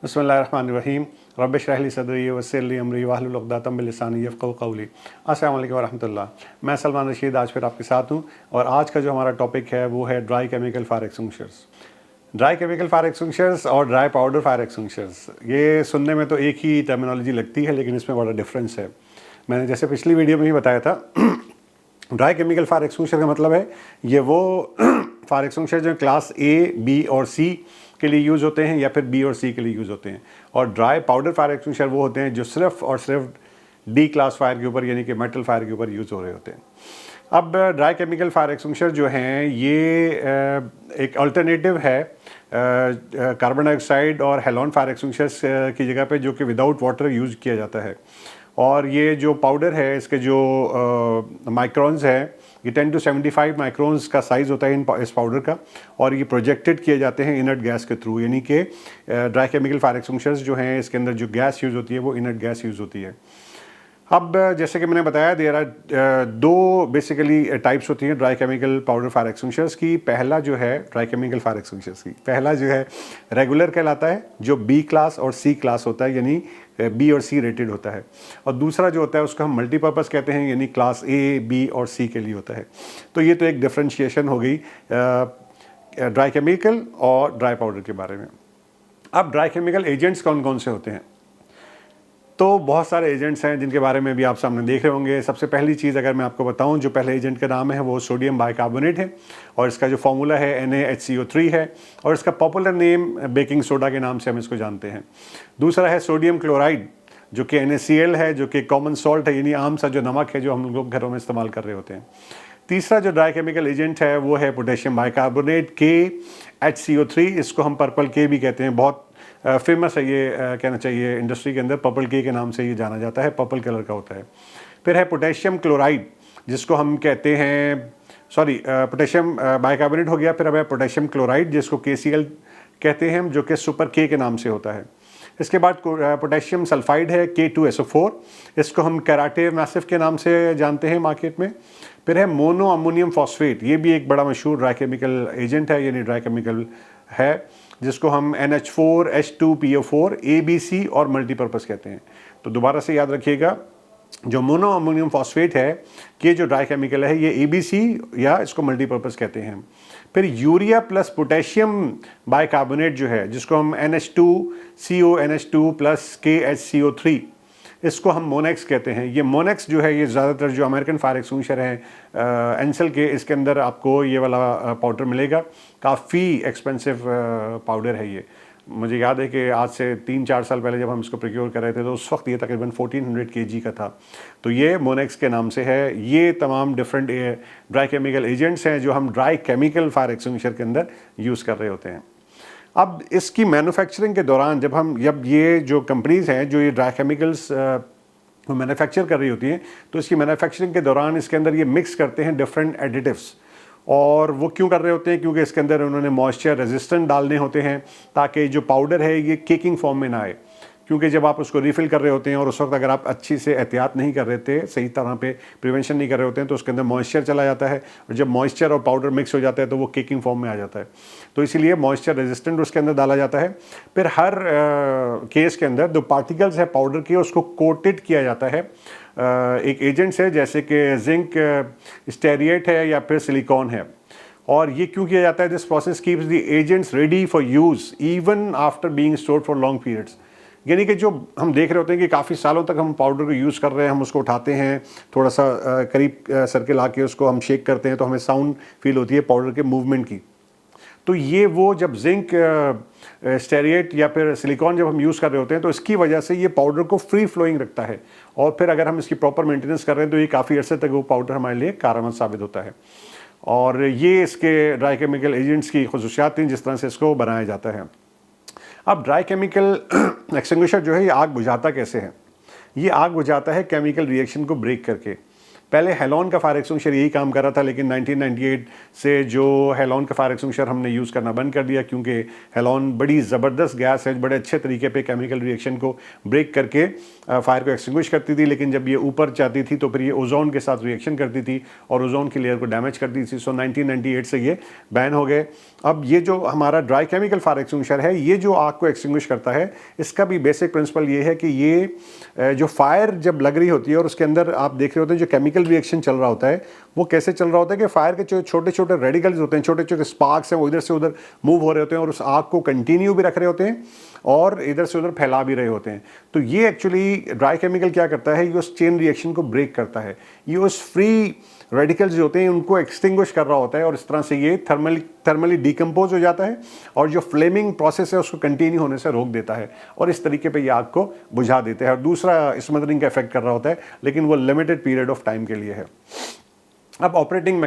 बिस्मिल्लाहिर्रहमानिर्रहीम रब्बिश इश्रह ली सदरी वयस्सिर ली अमरी वाहलुल उक़दतम मिन लिसानी यफ़क़हू क़ौली। अस्सलामु अलैकुम वरहमतुल्लाह। मैं सलमान रशीद आज फिर आपके साथ हूँ और आज का जो हमारा टॉपिक है वो है dry chemical fire extinguishers. Dry chemical fire extinguishers और ड्राई पाउडर फायर एक्सटिंग्विशर्स, ये सुनने में तो एक ही टर्मिनोलॉजी लगती है, लेकिन इसमें बड़ा डिफरेंस है। मैंने जैसे पिछली वीडियो में ही बताया था, ड्राई केमिकल फायर एक्सटिंग्विशर का मतलब है ये वो फायर एक्सटिंग्विशर जो क्लास ए, बी और सी के लिए यूज़ होते हैं या फिर बी और सी के लिए यूज़ होते हैं। और ड्राई पाउडर फायर एक्सटिंग्विशर वो होते हैं जो सिर्फ और सिर्फ डी क्लास फायर के ऊपर यानी कि मेटल फायर के ऊपर यूज़ हो रहे होते हैं। अब ड्राई केमिकल फायर एक्सटिंग्विशर जो हैं ये एक अल्टरनेटिव है कार्बन डाइऑक्साइड और हेलोन फायर एक्सटिंग्विशर्स की जगह पे, जो कि विदाउट वाटर यूज़ किया जाता है। और ये जो पाउडर है इसके जो माइक्रोन्स है ये 10 to 75 माइक्रोन्स का साइज़ होता है इस पाउडर का, और ये प्रोजेक्टेड किए जाते हैं इनर्ट गैस के थ्रू, यानी कि ड्राई केमिकल फायर एक्सटिंग्विशर्स जो हैं इसके अंदर जो गैस यूज़ होती है वो इनर्ट गैस यूज़ होती है। अब जैसे कि मैंने बताया, देयर आर दो बेसिकली टाइप्स होती हैं dry chemical powder fire extinguishers की। पहला जो है ड्राई केमिकल फायर एक्सटिंग्विशर्स की पहला जो है रेगुलर कहलाता है, जो बी क्लास और सी क्लास होता है, यानी बी और सी रेटेड होता है। और दूसरा जो होता है उसको हम मल्टीपर्पज़ कहते हैं, यानी क्लास ए, बी और सी के लिए होता है। तो ये तो एक डिफ्रेंशिएशन हो गई ड्राई केमिकल और ड्राई पाउडर के बारे में। अब ड्राई केमिकल एजेंट्स कौन कौन से होते हैं? तो बहुत सारे एजेंट्स हैं जिनके बारे में भी आप सामने देख रहे होंगे। सबसे पहली चीज़ अगर मैं आपको बताऊं, जो पहले एजेंट का नाम है वो सोडियम बाइकार्बोनेट है और इसका जो फॉर्मूला है NaHCO3 है, और इसका पॉपुलर नेम बेकिंग सोडा के नाम से हम इसको जानते हैं। दूसरा है सोडियम क्लोराइड, जो कि NaCl है, जो कि कॉमन सॉल्ट है, यानी आम सा जो नमक है जो हम लोग घरों में इस्तेमाल कर रहे होते हैं। तीसरा जो ड्राई केमिकल एजेंट है वो है पोटेशियम बाइकार्बोनेट KHCO3, इसको हम पर्पल के भी कहते हैं। बहुत फेमस है ये, कहना चाहिए इंडस्ट्री के अंदर पर्पल के नाम से ये जाना जाता है, पर्पल कलर का होता है। फिर है पोटेशियम क्लोराइड, जिसको हम कहते हैं पोटेशियम बाइकार्बोनेट हो गया। फिर अब है पोटेशियम क्लोराइड, जिसको KCl कहते हैं, जो कि सुपर के नाम से होता है। इसके बाद पोटेशियम सल्फाइड है K2SO4, इसको हम कराटे मैसिव के नाम से जानते हैं मार्केट में। फिर है मोनो अमोनियम फॉस्फेट, ये भी एक बड़ा मशहूर ड्राई केमिकल एजेंट है, यानी ड्राई केमिकल है, जिसको हम NH4H2PO4 ABC और मल्टीपर्पज़ कहते हैं। तो दोबारा से याद रखिएगा, जो मोनो अमोनियम फॉस्फेट है कि जो ड्राई केमिकल है ये ABC या इसको मल्टीपर्पज़ कहते हैं। फिर यूरिया प्लस पोटेशियम बाइकार्बोनेट जो है, जिसको हम NH2CONH2 प्लस KHCO3, इसको हम मोनेक्स कहते हैं। ये मोनेक्स जो है ये ज़्यादातर जो अमेरिकन फायर एक्सटिंग्विशर हैं एंसेल के, इसके अंदर आपको ये वाला पाउडर मिलेगा। काफ़ी एक्सपेंसिव पाउडर है ये। मुझे याद है कि आज से 3-4 साल पहले जब हम इसको प्रोक्योर कर रहे थे तो उस वक्त ये तकरीबन 1400 kg का था। तो ये मोनेक्स के नाम से है। ये तमाम डिफरेंट ड्राई केमिकल एजेंट्स हैं जो हम ड्राई केमिकल फायर एक्सटिंग्विशर के अंदर यूज़ कर रहे होते हैं। अब इसकी मैन्युफैक्चरिंग के दौरान जब ये जो कंपनीज़ हैं जो ये ड्राई केमिकल्स वो मैन्युफैक्चर कर रही होती हैं, तो इसकी मैन्युफैक्चरिंग के दौरान इसके अंदर ये मिक्स करते हैं डिफरेंट एडिटिव्स। और वो क्यों कर रहे होते हैं? क्योंकि इसके अंदर उन्होंने मॉइस्चर रेजिस्टेंट डालने होते हैं ताकि जो पाउडर है ये केकिंग फॉर्म में ना आए। क्योंकि जब आप उसको रिफ़िल कर रहे होते हैं और उस वक्त अगर आप अच्छी से एहतियात नहीं कर रहे थे, सही तरह पे प्रिवेंशन नहीं कर रहे होते हैं, तो उसके अंदर मॉइस्चर चला जाता है, और जब मॉइस्चर और पाउडर मिक्स हो जाता है तो वो केकिंग फॉर्म में आ जाता है। तो इसीलिए मॉइस्चर रेजिस्टेंट उसके अंदर डाला जाता है। फिर हर केस के अंदर जो पार्टिकल्स है पाउडर के, उसको कोटेड किया जाता है एक एजेंट से, जैसे कि जिंक स्टेरिएट है या फिर सिलिकॉन है। और ये क्यों किया जाता है? This process keeps the agents ready for use even after being stored for long periods. यानी कि जो हम देख रहे होते हैं कि काफ़ी सालों तक हम पाउडर को यूज़ कर रहे हैं, हम उसको उठाते हैं, थोड़ा सा करीब सर्किल आके उसको हम शेक करते हैं तो हमें साउंड फील होती है पाउडर के मूवमेंट की। तो ये वो जब जिंक स्टेरिएट या फिर सिलिकॉन जब हम यूज़ कर रहे होते हैं तो इसकी वजह से ये पाउडर को फ्री फ्लोइंग रखता है, और फिर अगर हम इसकी प्रॉपर मेंटेनेंस कर रहे हैं तो ये काफ़ी अर्से तक वो पाउडर हमारे लिए कारगर साबित होता है। और ये इसके ड्राई केमिकल एजेंट्स की खुसूसियात थी जिस तरह से इसको बनाया जाता है। अब ड्राई केमिकल एक्सटिंग्विशर जो है ये आग बुझाता कैसे है? ये आग बुझाता है केमिकल रिएक्शन को ब्रेक करके। पहले हेलॉन का फायर एक्सटिंग्विशर यही काम कर रहा था, लेकिन 1998 से जो हेलॉन का फायर एक्सटिंग्विशर हमने यूज़ करना बंद कर दिया, क्योंकि हेलॉन बड़ी ज़बरदस्त गैस है, बड़े अच्छे तरीके पे केमिकल रिएक्शन को ब्रेक करके फायर को एक्सटिंग्विश करती थी, लेकिन जब ये ऊपर जाती थी तो फिर ये ओजोन के साथ रिएक्शन करती थी और ओजोन की लेयर को डैमेज करती थी। सो 1998 से ये बैन हो गए। अब ये जो हमारा ड्राई केमिकल फायर एक्सटिंग्विशर है, ये जो आग को एक्सटिंग्विश करता है, इसका भी बेसिक प्रिंसिपल ये है कि ये जो फायर जब लग रही होती है और उसके अंदर आप देख रहे होते हैं जो केमिकल रिएक्शन चल रहा होता है, वो कैसे चल रहा होता है कि फायर के जो छोटे छोटे रेडिकल्स होते हैं, छोटे छोटे स्पार्क्स हैं, वो इधर से उधर मूव हो रहे होते हैं और उस आग को कंटिन्यू भी रख रहे होते हैं और इधर से उधर फैला भी रहे होते हैं। तो ये एक्चुअली ड्राई केमिकल क्या करता है, ये उस चेन रिएक्शन को ब्रेक करता है, ये उस फ्री रेडिकल्स जो होते हैं उनको एक्सटिंग्विश कर रहा होता है और इस तरह से ये थर्मली डिकम्पोज हो जाता है और जो फ्लेमिंग प्रोसेस है उसको कंटिन्यू होने से रोक देता है और इस तरीके पे ये आग को बुझा देता है। और दूसरा स्मदरिंग का इफेक्ट कर रहा होता है, लेकिन वो लिमिटेड पीरियड ऑफ टाइम के लिए है। अब ऑपरेटिंग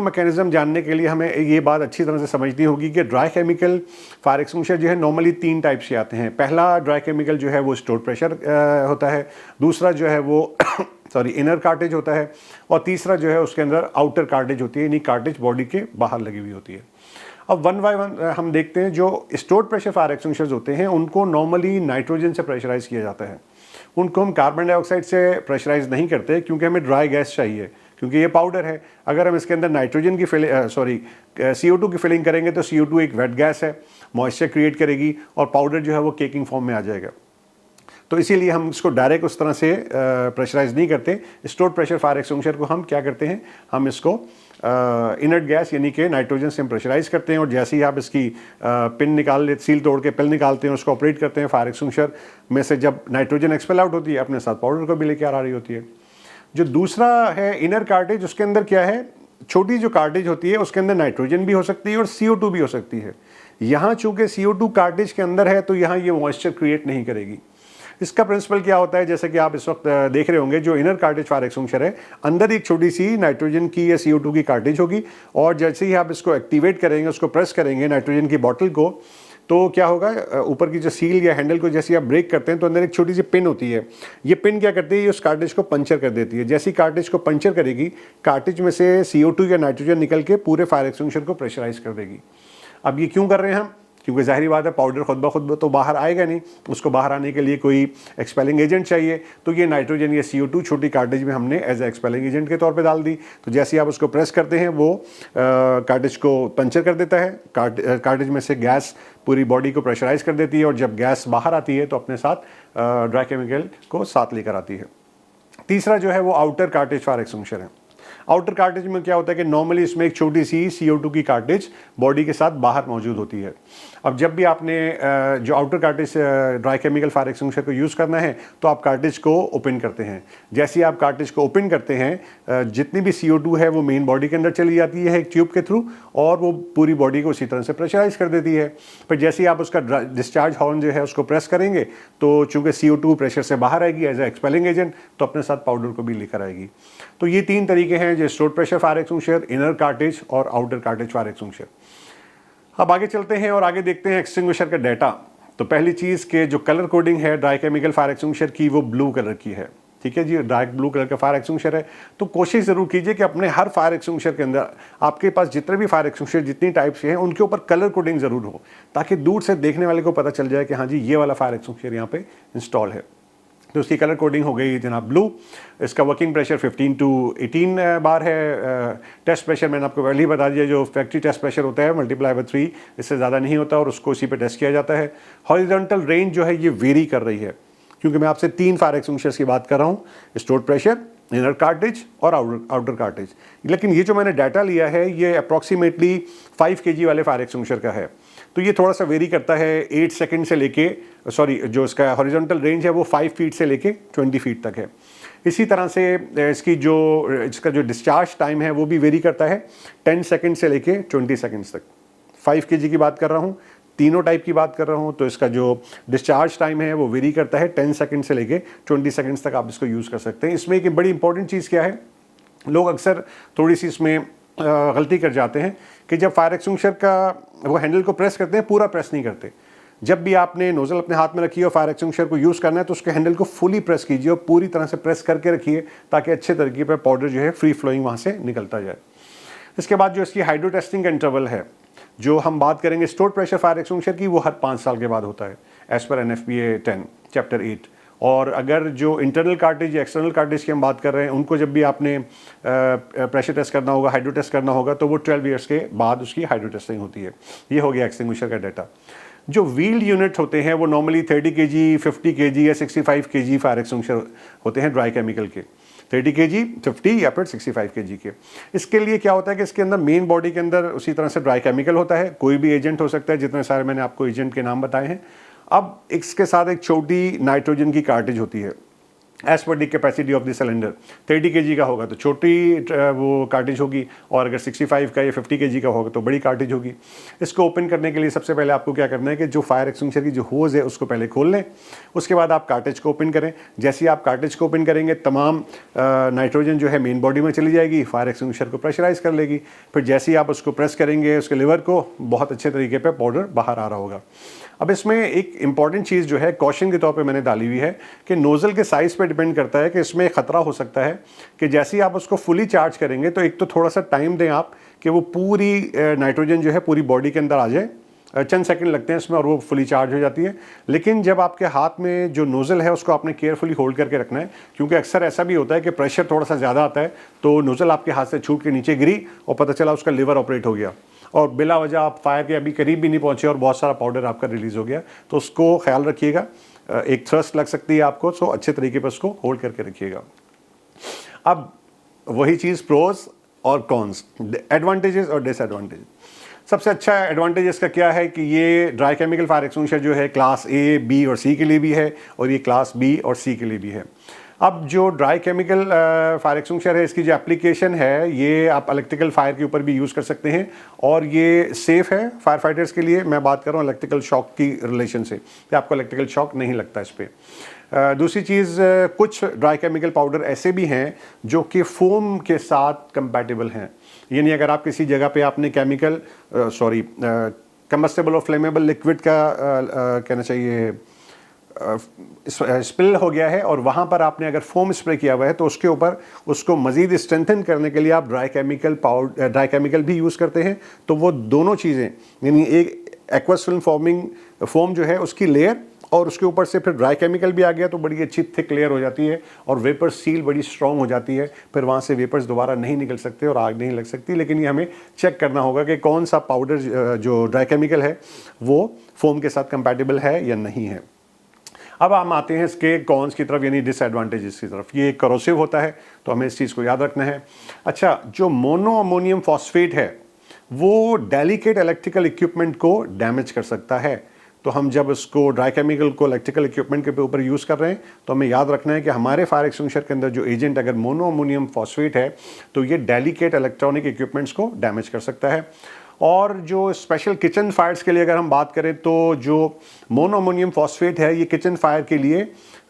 मैकेनिज्म जानने के लिए हमें ये बात अच्छी तरह से समझनी होगी कि ड्राई केमिकल फायर एक्सटिंग्विशर जो है नॉर्मली 3 टाइप से आते हैं। पहला ड्राई केमिकल जो है वो स्टोर प्रेशर होता है, दूसरा जो है वो इनर कार्टेज होता है और तीसरा जो है उसके अंदर आउटर कार्टेज होती है, यानी कार्टेज बॉडी के बाहर लगी हुई होती है। अब वन बाय वन हम देखते हैं। जो स्टोर्ड प्रेशर फायर एक्सटिंग्विशर्स होते हैं उनको नॉर्मली नाइट्रोजन से प्रेशराइज किया जाता है, उनको हम कार्बन डाइऑक्साइड से प्रेशराइज नहीं करते क्योंकि हमें ड्राई गैस चाहिए, क्योंकि ये पाउडर है। अगर हम इसके अंदर नाइट्रोजन की CO2 की फिलिंग करेंगे तो CO2 एक वेट गैस है, मॉइस्चर क्रिएट करेगी और पाउडर जो है वो केकिंग फॉर्म में आ जाएगा। तो इसीलिए हम इसको डायरेक्ट उस तरह से प्रेशराइज नहीं करते। स्टोर्ड प्रेशर फायर एक्सटिंग्विशर को हम क्या करते हैं, हम इसको इनर्ट गैस यानी कि नाइट्रोजन से हम प्रेशराइज करते हैं और जैसे ही आप इसकी पिन निकाल ले, सील तोड़ के पिन निकालते हैं, उसको ऑपरेट करते हैं, फायर एक्सटिंग्विशर में से जब नाइट्रोजन एक्सपेल आउट होती है अपने साथ पाउडर को भी लेके आ रही होती है। जो दूसरा है इनर कार्टेज, उसके अंदर क्या है, छोटी जो कार्टेज होती है उसके अंदर नाइट्रोजन भी हो सकती है और CO2 भी हो सकती है। यहाँ चूंकि CO2 कार्टेज के अंदर है तो यहाँ ये मॉइस्चर क्रिएट नहीं करेगी। इसका प्रिंसिपल क्या होता है, जैसे कि आप इस वक्त देख रहे होंगे, जो इनर कार्टेज फायर एक्सटिंग्विशर है अंदर एक छोटी सी नाइट्रोजन की या CO2 की कार्टेज होगी और जैसे ही आप इसको एक्टिवेट करेंगे, उसको प्रेस करेंगे नाइट्रोजन की बॉटल को, तो क्या होगा, ऊपर की जो सील या हैंडल को जैसे आप ब्रेक करते हैं तो अंदर एक छोटी सी पिन होती है। ये पिन क्या करती है, ये उस कार्टेज को पंचर कर देती है। जैसी कार्टेज को पंचर करेगी, कार्टेज में से CO2 या नाइट्रोजन निकल के पूरे फायर एक्सटिंग्विशर को प्रेशराइज कर देगी। अब ये क्यों कर रहे हैं हम, क्योंकि जाहिर बात है पाउडर खुद ब खुद तो बाहर आएगा नहीं, उसको बाहर आने के लिए कोई एक्सपेलिंग एजेंट चाहिए। तो ये नाइट्रोजन या CO2 छोटी कार्टेज में हमने एज ए एक्सपेलिंग एजेंट के तौर पे डाल दी। तो जैसे आप उसको प्रेस करते हैं वो कार्टेज को पंचर कर देता है, कार्टेज में से गैस पूरी बॉडी को प्रेशराइज कर देती है और जब गैस बाहर आती है तो अपने साथ ड्राई केमिकल को साथ लेकर आती है। तीसरा जो है वो आउटर कार्टेज फायर एक्सटिंग्विशर है। आउटर कार्टेज में क्या होता है कि नॉर्मली इसमें एक छोटी सी CO2 की कार्टेज बॉडी के साथ बाहर मौजूद होती है। अब जब भी आपने जो outer cartridge dry chemical fire extinguisher को यूज़ करना है तो आप कार्टेज को ओपन करते हैं। जैसे ही आप कार्टेज को ओपन करते हैं, जितनी भी CO2 है वो मेन बॉडी के अंदर चली जाती है एक ट्यूब के थ्रू और वो पूरी बॉडी को उसी तरह से प्रेशराइज कर देती है। फिर जैसे ही आप उसका डिस्चार्ज हॉर्न जो है उसको प्रेस करेंगे तो चूँकि CO2 प्रेशर से बाहर आएगी एज ए एक्सपेलिंग एजेंट, तो अपने साथ पाउडर को भी लेकर आएगी। तो ये 3 तरीके हैं, जो stored pressure fire extinguisher, inner cartridge और आउटर कार्टेज फायर एक्सटिंग्विशर। अब आगे चलते हैं और आगे देखते हैं एक्सटिंग्विशर का डाटा। तो पहली चीज़ के जो कलर कोडिंग है ड्राई केमिकल फायर एक्सटिंग्विशर की, वो ब्लू कलर की है। ठीक है जी, डार्क ब्लू कलर का फायर एक्सटिंग्विशर है। तो कोशिश ज़रूर कीजिए कि अपने हर फायर एक्सटिंग्विशर के अंदर आपके पास जितने भी फायर एक्सटिंग्विशर जितनी टाइप से हैं उनके ऊपर कलर कोडिंग ज़रूर हो, ताकि दूर से देखने वाले को पता चल जाए कि हाँ जी ये वाला फायर एक्सटिंग्विशर यहाँ पे इंस्टॉल है। तो उसकी कलर कोडिंग हो गई जनाब ब्लू। इसका वर्किंग प्रेशर 15 to 18 बार है। टेस्ट प्रेशर मैंने आपको पहले ही बता दिया, जो फैक्ट्री टेस्ट प्रेशर होता है मल्टीप्लाई बाय 3, इससे ज़्यादा नहीं होता और उसको उसी पे टेस्ट किया जाता है। हॉरिजॉन्टल रेंज जो है ये वेरी कर रही है, क्योंकि मैं आपसे 3 फायर एक्सटिंग्विशर्स की बात कर रहा हूँ, स्टोर्ड प्रेशर, इनर कार्टेज और आउटर कार्टेज। लेकिन ये जो मैंने डाटा लिया है ये अप्रॉक्सीमेटली 5 kg वाले फायर एक्सटिंग्विशर का है। तो ये थोड़ा सा वेरी करता है 8 सेकंड से लेके जो इसका हॉरिजॉन्टल रेंज है वो 5 फीट से लेके 20 फीट तक है। इसी तरह से इसका जो डिस्चार्ज टाइम है वो भी वेरी करता है 10 सेकंड से लेके 20 सेकंड्स तक। 5 kg की बात कर रहा हूँ, तीनों टाइप की बात कर रहा हूँ, तो इसका जो डिस्चार्ज टाइम है वो वेरी करता है 10 सेकंड से लेके 20 सेकंड्स तक आप इसको यूज़ कर सकते हैं। इसमें एक बड़ी इंपॉर्टेंट चीज़ क्या है, लोग अक्सर थोड़ी सी इसमें गलती कर जाते हैं कि जब फायर एक्सटिंग्विशर का वो हैंडल को प्रेस करते हैं, पूरा प्रेस नहीं करते। जब भी आपने नोजल अपने हाथ में रखी है और फायर एक्सटिंग्विशर को यूज़ करना है तो उसके हैंडल को फुली प्रेस कीजिए और पूरी तरह से प्रेस करके रखिए ताकि अच्छे तरीके पर पाउडर जो है फ्री फ्लोइंग वहाँ से निकलता जाए। इसके बाद जो इसकी हाइड्रो टेस्टिंग का इंटरवल है, जो हम बात करेंगे स्टोर्ड प्रेशर फायर एक्सटिंग्विशर की, वो हर 5 साल के बाद होता है एज पर NFPA 10 चैप्टर 8। और अगर जो इंटरनल कार्टेज या एक्सटर्नल कार्टेज की हम बात कर रहे हैं, उनको जब भी आपने प्रेशर टेस्ट करना होगा, हाइड्रो टेस्ट करना होगा, तो वो 12 ईयर्स के बाद उसकी हाइड्रो टेस्टिंग होती है। ये हो गया एक्सटिंग्विशर का डाटा। जो व्हील्ड यूनिट होते हैं वो नॉर्मली 30 kg, 50 kg या 65 kg फायर एक्सटिंग्विशर होते हैं ड्राई केमिकल के, 30 kg, 50 या फिर 65 kg के। इसके लिए क्या होता है कि इसके अंदर मेन बॉडी के अंदर उसी तरह से ड्राई केमिकल होता है, कोई भी एजेंट हो सकता है, जितने सारे मैंने आपको एजेंट के नाम बताए हैं। अब इसके साथ एक छोटी नाइट्रोजन की कार्टेज होती है as per the capacity of the cylinder. 30 kg का होगा तो छोटी वो कार्टेज होगी, और अगर 65 का या 50 kg का होगा तो बड़ी कार्टेज होगी। इसको ओपन करने के लिए सबसे पहले आपको क्या करना है कि जो फायर एक्सटिंग्विशर की जो होज़ है उसको पहले खोल लें, उसके बाद आप कार्टेज को ओपन करें। जैसे ही आप कार्टेज को ओपन करेंगे तमाम नाइट्रोजन जो है मेन बॉडी में चली जाएगी, फायर एक्सटिंग्विशर को प्रेशराइज कर लेगी। फिर जैसे ही आप उसको प्रेस करेंगे उसके लिवर को, बहुत अच्छे तरीके पर पाउडर बाहर आ रहा होगा। अब इसमें एक इंपॉर्टेंट चीज़ जो है कॉशन के तौर पे मैंने डाली हुई है कि नोज़ल के साइज़ पे डिपेंड करता है कि इसमें खतरा हो सकता है कि जैसे ही आप उसको फुली चार्ज करेंगे तो एक तो थोड़ा सा टाइम दें आप कि वो पूरी नाइट्रोजन जो है पूरी बॉडी के अंदर आ जाए। चंद सेकंड लगते हैं इसमें और वो फुली चार्ज हो जाती है। लेकिन जब आपके हाथ में जो नोज़ल है उसको आपने केयरफुली होल्ड करके रखना है, क्योंकि अक्सर ऐसा भी होता है कि प्रेशर थोड़ा सा ज़्यादा आता है तो नोज़ल आपके हाथ से छूट के नीचे गिरी और पता चला उसका लिवर ऑपरेट हो गया और बिला वजह आप फायर के अभी करीब भी नहीं पहुंचे और बहुत सारा पाउडर आपका रिलीज़ हो गया। तो उसको ख्याल रखिएगा, एक थ्रस्ट लग सकती है आपको, सो अच्छे तरीके पर उसको होल्ड करके रखिएगा। अब वही चीज़ प्रोज और कॉन्स, एडवांटेजेस और डिसएडवांटेज। सबसे अच्छा एडवांटेज इसका क्या है कि ये ड्राई केमिकल फायर एक्सटिंग्विशर जो है क्लास A, B और C के लिए भी है और ये क्लास B और C के लिए भी है। अब जो ड्राई केमिकल फायर एक्सटिंग्विशर है, इसकी जो एप्लीकेशन है ये आप इलेक्ट्रिकल फायर के ऊपर भी यूज़ कर सकते हैं और ये सेफ़ है फायर फाइटर्स के लिए। मैं बात कर रहा हूँ इलेक्ट्रिकल शॉक की रिलेशन से, कि आपको इलेक्ट्रिकल शॉक नहीं लगता इस पर। दूसरी चीज़, कुछ ड्राई केमिकल पाउडर ऐसे भी हैं जो कि फोम के साथ कंपैटिबल हैं, यानी अगर आप किसी जगह पे आपने केमिकल कंबस्टेबल और फ्लेमेबल लिक्विड का कहना चाहिए स्पिल हो गया है और वहाँ पर आपने अगर फोम स्प्रे किया हुआ है तो उसके ऊपर उसको मज़ीद स्ट्रेंथन करने के लिए आप ड्राई केमिकल भी यूज़ करते हैं। तो वो दोनों चीज़ें, यानी एक एक्वस फिल्म फॉर्मिंग फोम जो है उसकी लेयर और उसके ऊपर से फिर ड्राई केमिकल भी आ गया तो बड़ी अच्छी थिक लेयर हो जाती है और वेपर सील बड़ी स्ट्रॉन्ग हो जाती है। फिर वहाँ से वेपर्स दोबारा नहीं निकल सकते और आग नहीं लग सकती। लेकिन ये हमें चेक करना होगा कि कौन सा पाउडर जो ड्राई केमिकल है वो फोम के साथ कंपैटिबल है या नहीं है। अब हम आते हैं इसके कॉन्स की तरफ, यानी डिसएडवांटेजेस की तरफ। ये करोसिव होता है तो हमें इस चीज़ को याद रखना है। अच्छा, जो मोनो अमोनियम फॉस्फेट है वो डेलिकेट इलेक्ट्रिकल इक्विपमेंट को डैमेज कर सकता है। तो हम जब उसको ड्राई केमिकल को इलेक्ट्रिकल इक्विपमेंट के ऊपर यूज़ कर रहे हैं तो हमें याद रखना है कि हमारे फायर एक्सटिंग्विशर के अंदर जो एजेंट अगर मोनो अमोनियम फॉस्फेट है तो ये डेलिकेट इलेक्ट्रॉनिक इक्विपमेंट्स को डैमेज कर सकता है। और जो स्पेशल किचन फायर्स के लिए अगर हम बात करें तो जो मोनो अमोनियम फॉस्फेट है ये किचन फायर के लिए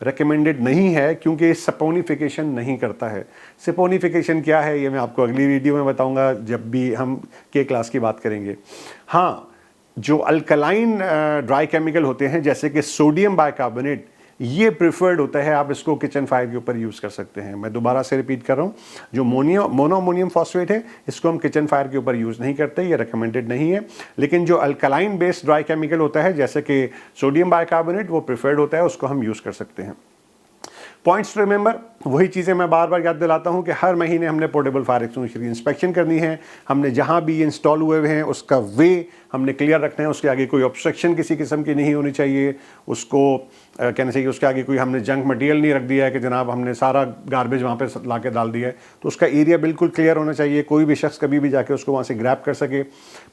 रिकमेंडेड नहीं है, क्योंकि सपोनिफिकेशन नहीं करता है। सपोनिफिकेशन क्या है ये मैं आपको अगली वीडियो में बताऊंगा जब भी हम के क्लास की बात करेंगे। हाँ, जो अल्कलाइन ड्राई केमिकल होते हैं जैसे कि सोडियम बाइकार्बोनेट, ये प्रिफर्ड होता है, आप इसको किचन फायर के ऊपर यूज़ कर सकते हैं। मैं दोबारा से रिपीट कर रहा हूँ, जो मोनो अमोनियम फॉस्फेट है इसको हम किचन फायर के ऊपर यूज़ नहीं करते, ये रिकमेंडेड नहीं है। लेकिन जो अल्कलाइन बेस्ड ड्राई केमिकल होता है जैसे कि सोडियम बाइकार्बोनेट, वो प्रिफर्ड होता है, उसको हम यूज़ कर सकते हैं। पॉइंट्स टू रिमेंबर, वही चीज़ें मैं बार बार याद दिलाता हूँ कि हर महीने हमने पोर्टेबल फायर एक्सटिंग्विशर की इंस्पेक्शन करनी है। हमने जहाँ भी इंस्टॉल हुए हैं उसका वे हमने क्लियर रखना है, उसके आगे कोई ऑब्स्ट्रक्शन किसी किस्म की नहीं होनी चाहिए। उसको कहना चाहिए उसके आगे कोई हमने जंक मटेरियल नहीं रख दिया है कि जनाब हमने सारा गार्बेज वहाँ पे ला के डाल दिया है। तो उसका एरिया बिल्कुल क्लियर होना चाहिए, कोई भी शख्स कभी भी जाके उसको वहाँ से ग्रैब कर सके।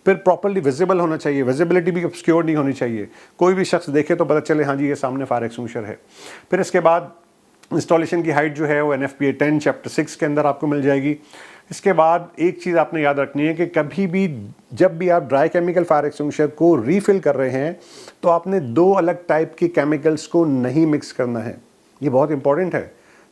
फिर प्रॉपर्ली विजिबल होना चाहिए, विजिबिलिटी भी ऑब्स्क्योर नहीं होनी चाहिए, कोई भी शख्स देखे तो पता चले हाँ जी ये सामने फायर एक्सटिंग्विशर है। फिर इसके बाद इंस्टॉलेशन की हाइट जो है वो NFPA 10 चैप्टर 6 के अंदर आपको मिल जाएगी। इसके बाद एक चीज़ आपने याद रखनी है कि कभी भी जब भी आप ड्राई केमिकल फायर एक्सटिंग्विशर को रीफिल कर रहे हैं तो आपने दो अलग टाइप के केमिकल्स को नहीं मिक्स करना है। ये बहुत इंपॉर्टेंट है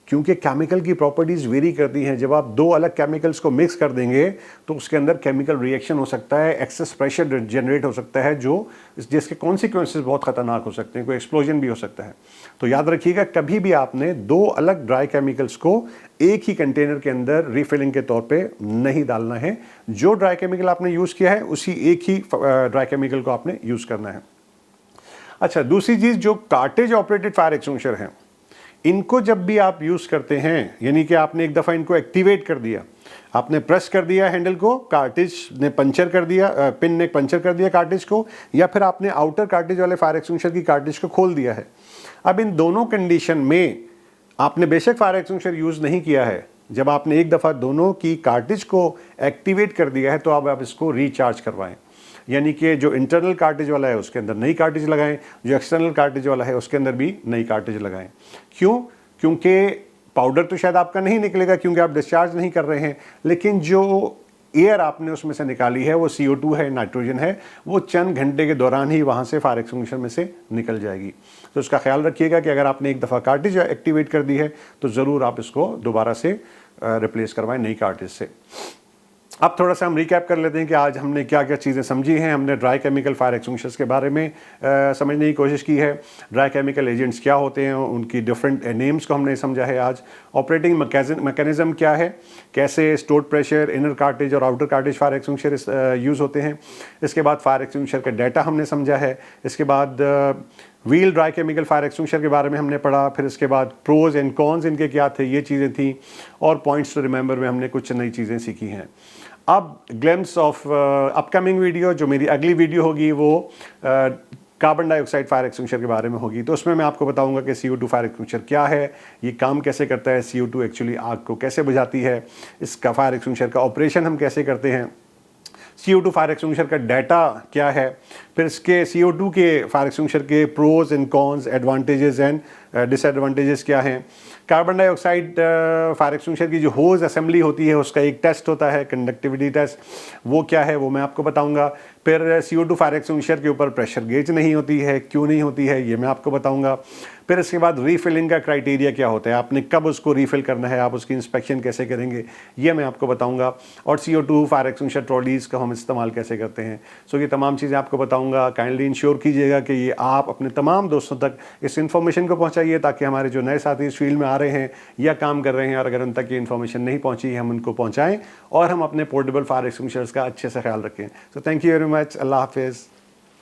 क्योंकि केमिकल की प्रॉपर्टीज़ वेरी करती हैं। जब आप दो अलग केमिकल्स को मिक्स कर देंगे तो उसके अंदर केमिकल रिएक्शन हो सकता है, एक्सेस प्रेशर जनरेट हो सकता है, जिसके कॉन्सिक्वेंसेस बहुत ख़तरनाक हो सकते हैं, कोई एक्सप्लोजन भी हो सकता है। तो याद रखिएगा, कभी भी आपने दो अलग ड्राई केमिकल्स को एक ही कंटेनर के अंदर रिफिलिंग के तौर पे नहीं डालना है। जो ड्राई केमिकल आपने यूज़ किया है उसी एक ही ड्राई केमिकल को आपने यूज़ करना है। अच्छा, दूसरी चीज़, जो कार्टेज ऑपरेटेड फायर एक्सटिंग्विशर हैं, इनको जब भी आप यूज़ करते हैं, यानी कि आपने एक दफ़ा इनको एक्टिवेट कर दिया, आपने प्रेस कर दिया हैंडल को, कार्टेज ने पंचर कर दिया, पिन ने पंचर कर दिया कार्टेज को, या फिर आपने आउटर कार्टेज वाले फायर एक्सटिंग्विशर की कार्टेज को खोल दिया है। अब इन दोनों कंडीशन में आपने बेशक फायर एक्सटिंग्विशर यूज़ नहीं किया है, जब आपने एक दफ़ा दोनों की कार्टेज को एक्टिवेट कर दिया है तो अब आप इसको रिचार्ज करवाएं। यानी कि जो इंटरनल कार्टेज वाला है उसके अंदर नई कार्टेज लगाएं, जो एक्सटर्नल कार्टेज वाला है उसके अंदर भी नई कार्टेज लगाएं। क्यों? क्योंकि पाउडर तो शायद आपका नहीं निकलेगा क्योंकि आप डिस्चार्ज नहीं कर रहे हैं, लेकिन जो एयर आपने उसमें से निकाली है वो CO2 है, नाइट्रोजन है, वो चंद घंटे के दौरान ही वहाँ से फायर एक्सटिंग्विशर में से निकल जाएगी। तो इसका ख्याल रखिएगा कि अगर आपने एक दफ़ा कार्टेज एक्टिवेट कर दी है तो ज़रूर आप इसको दोबारा से रिप्लेस करवाएं नई कार्टेज से। अब थोड़ा सा हम रिकैप कर लेते हैं कि आज हमने क्या क्या चीज़ें समझी हैं। हमने ड्राई केमिकल फायर एक्सटिंग्विशर्स के बारे में समझने की कोशिश की है। ड्राई केमिकल एजेंट्स क्या होते हैं, उनकी डिफरेंट नेम्स को हमने समझा है आज। ऑपरेटिंग मैकेनिज्म क्या है, कैसे स्टोर्ड प्रेशर, इनर कार्टेज और outer cartridge fire extinguisher use होते हैं। इसके बाद फायर एक्सटिंग्विशर का डाटा हमने समझा है। इसके बाद wheel dry chemical fire extinguisher के बारे में हमने पढ़ा। फिर इसके बाद प्रोज एंड कॉन्स इनके क्या थे, ये चीज़ें थी। और पॉइंट्स टू रिमेंबर में हमने कुछ नई चीज़ें सीखी हैं। अब ग्लिम्स ऑफ अपकमिंग वीडियो, जो मेरी अगली वीडियो होगी वो कार्बन डाइऑक्साइड फायर एक्सटिंग्विशर के बारे में होगी। तो उसमें मैं आपको बताऊंगा कि CO2 फायर एक्सटिंग्विशर क्या है, ये काम कैसे करता है, CO2 एक्चुअली आग को कैसे बुझाती है, इसका फायर एक्सटिंग्विशर का ऑपरेशन हम कैसे करते हैं, CO2 फायर एक्सटिंग्विशर का डाटा क्या है, फिर इसके CO2 के फायर एक्सटिंग्विशर के pros and cons, advantages and disadvantages क्या हैं। कार्बन डाइऑक्साइड फायर एक्सटिंग्विशर की जो होज असेंबली होती है उसका एक टेस्ट होता है, कंडक्टिविटी टेस्ट, वो क्या है वो मैं आपको बताऊंगा। फिर CO2 फायर एक्सटिंग्विशर के ऊपर प्रेशर गेज नहीं होती है, क्यों नहीं होती है ये मैं आपको बताऊंगा। फिर इसके बाद रीफिलिंग का क्राइटेरिया क्या होता है, आपने कब उसको रीफिल करना है, आप उसकी इंस्पेक्शन कैसे करेंगे ये मैं आपको बताऊंगा। और CO2 फायर एक्सटिंग्विशर ट्रॉलीज़ का हम इस्तेमाल कैसे करते हैं। सो ये तमाम चीज़ें आपको बताऊंगा। काइंडली इंश्योर कीजिएगा कि ये आप अपने तमाम दोस्तों तक इस इन्फॉर्मेशन को पहुँचाइए, ताकि हमारे जो नए साथी इस फील्ड में आ रहे हैं या काम कर रहे हैं और अगर उन तक ये इन्फॉर्मेशन नहीं पहुँची हम उनको पहुँचाएँ और हम अपने पोर्टेबल फायर एक्सटिंग्विशर्स का अच्छे से ख्याल रखें। So thank you very much. Allah हाफिज़।